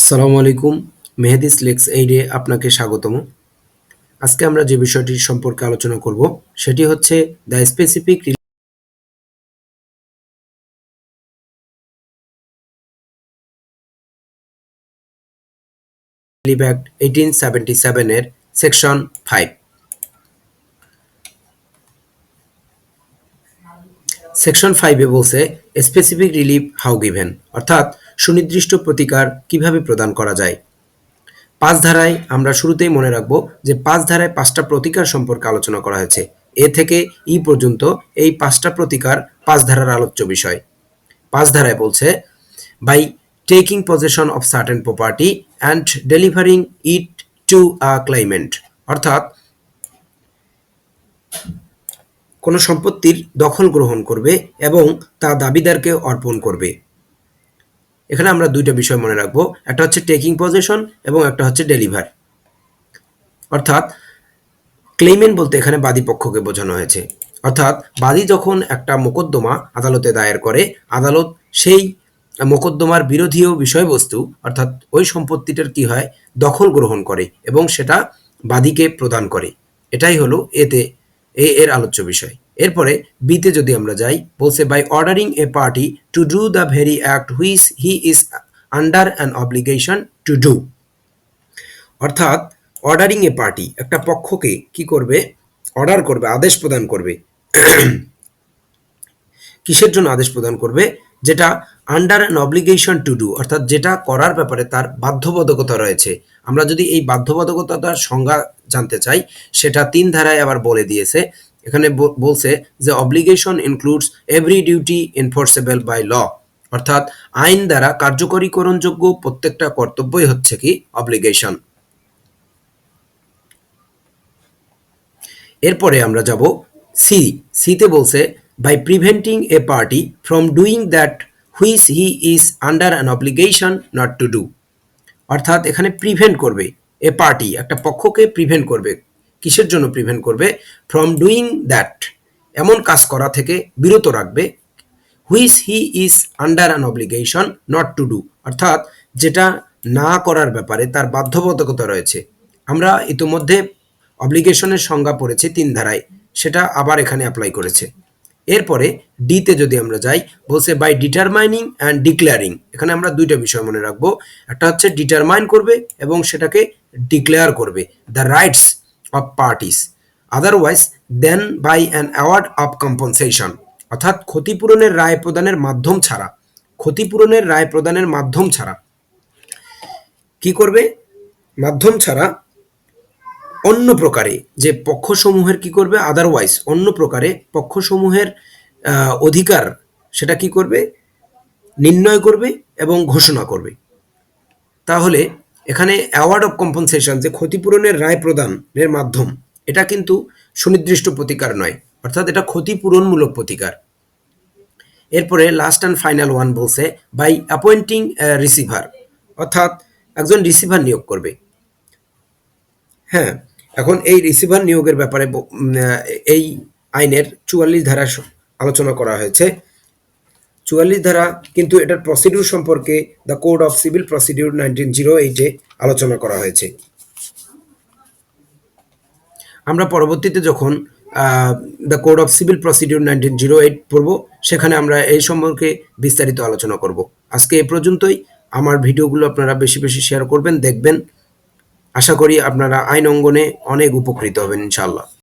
আসসালামু আলাইকুম। মেহেদিস লেক্স এইডে আপনাকে স্বাগতম। আজকে আমরা যে বিষয়টি সম্পর্কে আলোচনা করব সেটি হচ্ছে দ্য স্পেসিফিক রিলিফ অ্যাক্ট 1877 এর সেকশন 5। সেকশন 5 এ বলছে স্পেসিফিক রিলিফ হাউ গিভেন, অর্থাৎ সুনির্দিষ্ট প্রতিকার কিভাবে প্রদান করা যায়। 5 ধারায় আমরা শুরুতেই মনে রাখব যে 5 ধারায় 5টা প্রতিকার সম্পর্কে আলোচনা করা হয়েছে। এ থেকে ই পর্যন্ত এই 5টা প্রতিকার 5 ধারার আলোচ্য বিষয়। 5 ধারায় বলছে by taking possession of certain property and delivering it to a claimant, অর্থাৎ কোনো সম্পত্তির দখল গ্রহণ করবে এবং তা দাবিদারকে অর্পণ করবে। এখানে আমরা দুইটা বিষয় মনে রাখবো, একটা হচ্ছে টেকিং পজেশন এবং একটা হচ্ছে ডেলিভার। অর্থাৎ ক্লেইমেন্ট বলতে এখানে বাদী পক্ষকে বোঝানো হয়েছে। অর্থাৎ বাদী যখন একটা মোকদ্দমা আদালতে দায়ের করে, আদালত সেই মোকদ্দমার বিরোধীয় বিষয়বস্তু অর্থাৎ ওই সম্পত্তিটার কি হয় দখল গ্রহণ করে এবং সেটা বাদীকে প্রদান করে। এটাই হলো এর আলোচ্য বিষয়। এরপরে বিতে যদি আমরা যাই, বলছে by ordering a party to do the very act which he is under an obligation to do, অর্থাৎ অর্ডারিং এ পার্টি একটা পক্ষকে কি করবে, অর্ডার করবে, আদেশ প্রদান করবে। কিসের জন্য আদেশ প্রদান করবে? যেটা under an obligation to do, অর্থাৎ যেটা করার ব্যাপারে তার বাধ্যবাধকতা রয়েছে। আমরা যদি এই বাধ্যবাধকতার সংজ্ঞা জানতে চাই, সেটা 3 ধারায় আবার বলে দিয়েছে। এখানে বলছে যে obligation includes every duty enforceable by law, অর্থাৎ আইন দ্বারা কার্যকরীকরণযোগ্য প্রত্যেকটা কর্তব্যই হচ্ছে কি অব্লিগেশন। এরপরে আমরা যাব সিতে বলছে by preventing a party from doing that which he is under an obligation not to do, অর্থাৎ এখানে প্রিভেন্ট করবে, এ পার্টি একটা পক্ষকে প্রিভেন্ট করবে। কিসের জন্য প্রিভেন্ট করবে? ফ্রম ডুইং দ্যাট, এমন কাজ করা থেকে বিরত রাখবে, which he is under an obligation not to do, অর্থাৎ যেটা না করার ব্যাপারে তার বাধ্যবাধকতা রয়েছে। আমরা ইতিমধ্যে অব্লিগেশনের সংজ্ঞা পড়েছি 3 ধারায়, সেটা আবার এখানে অ্যাপ্লাই করেছে। এরপরে ডিতে যদি আমরা যাই, বলছে বাই ডিটারমাইনিং অ্যান্ড ডিক্লেয়ারিং। এখানে আমরা দুইটা বিষয় মনে রাখবো, একটা হচ্ছে ডিটারমাইন করবে এবং সেটাকে ডিক্লেয়ার করবে the rights of parties otherwise than by an award of compensation, অর্থাৎ ক্ষতিপূরণের রায় প্রদানের মাধ্যম ছাড়া, ক্ষতিপূরণের রায় প্রদানের মাধ্যম ছাড়া কি করবে? মাধ্যম ছাড়া অন্য প্রকারে যে পক্ষসমূহের কি করবে, আদারওয়াইজ অন্য প্রকারে পক্ষসমূহের অধিকার সেটা কি করবে, নির্ণয় করবে এবং ঘোষণা করবে। তাহলে এখানে অ্যাওয়ার্ড অফ কম্পনসেশন যে ক্ষতিপূরণের রায় প্রদানের মাধ্যম, এটা কিন্তু সুনির্দিষ্ট প্রতিকার নয়, অর্থাৎ এটা ক্ষতিপূরণমূলক প্রতিকার। এরপরে লাস্ট অ্যান্ড ফাইনাল ওয়ান বলছে বাই অ্যাপয়েন্টিং রিসিভার, অর্থাৎ একজন রিসিভার নিয়োগ করবে। হ্যাঁ, এখন এই রিসিভার নিয়োগের ব্যাপারে এই আইনের 44 ধারা আলোচনা করা হয়েছে। 44 ধারা কিন্তু এটার প্রসিডিউর সম্পর্কে the code of civil procedure 1908-এ আলোচনা করা হয়েছে। আমরা পরবর্তীতে যখন the code of civil procedure 1908 পড়ব, সেখানে আমরা এই সম্পর্কে বিস্তারিত আলোচনা করব। আজকে এ পর্যন্তই। আমার ভিডিওগুলো আপনারা বেশি বেশি শেয়ার করবেন, দেখবেন। আশা করি আপনারা আইন অঙ্গনে অনেক উপকৃত হবেন ইনশাআল্লাহ।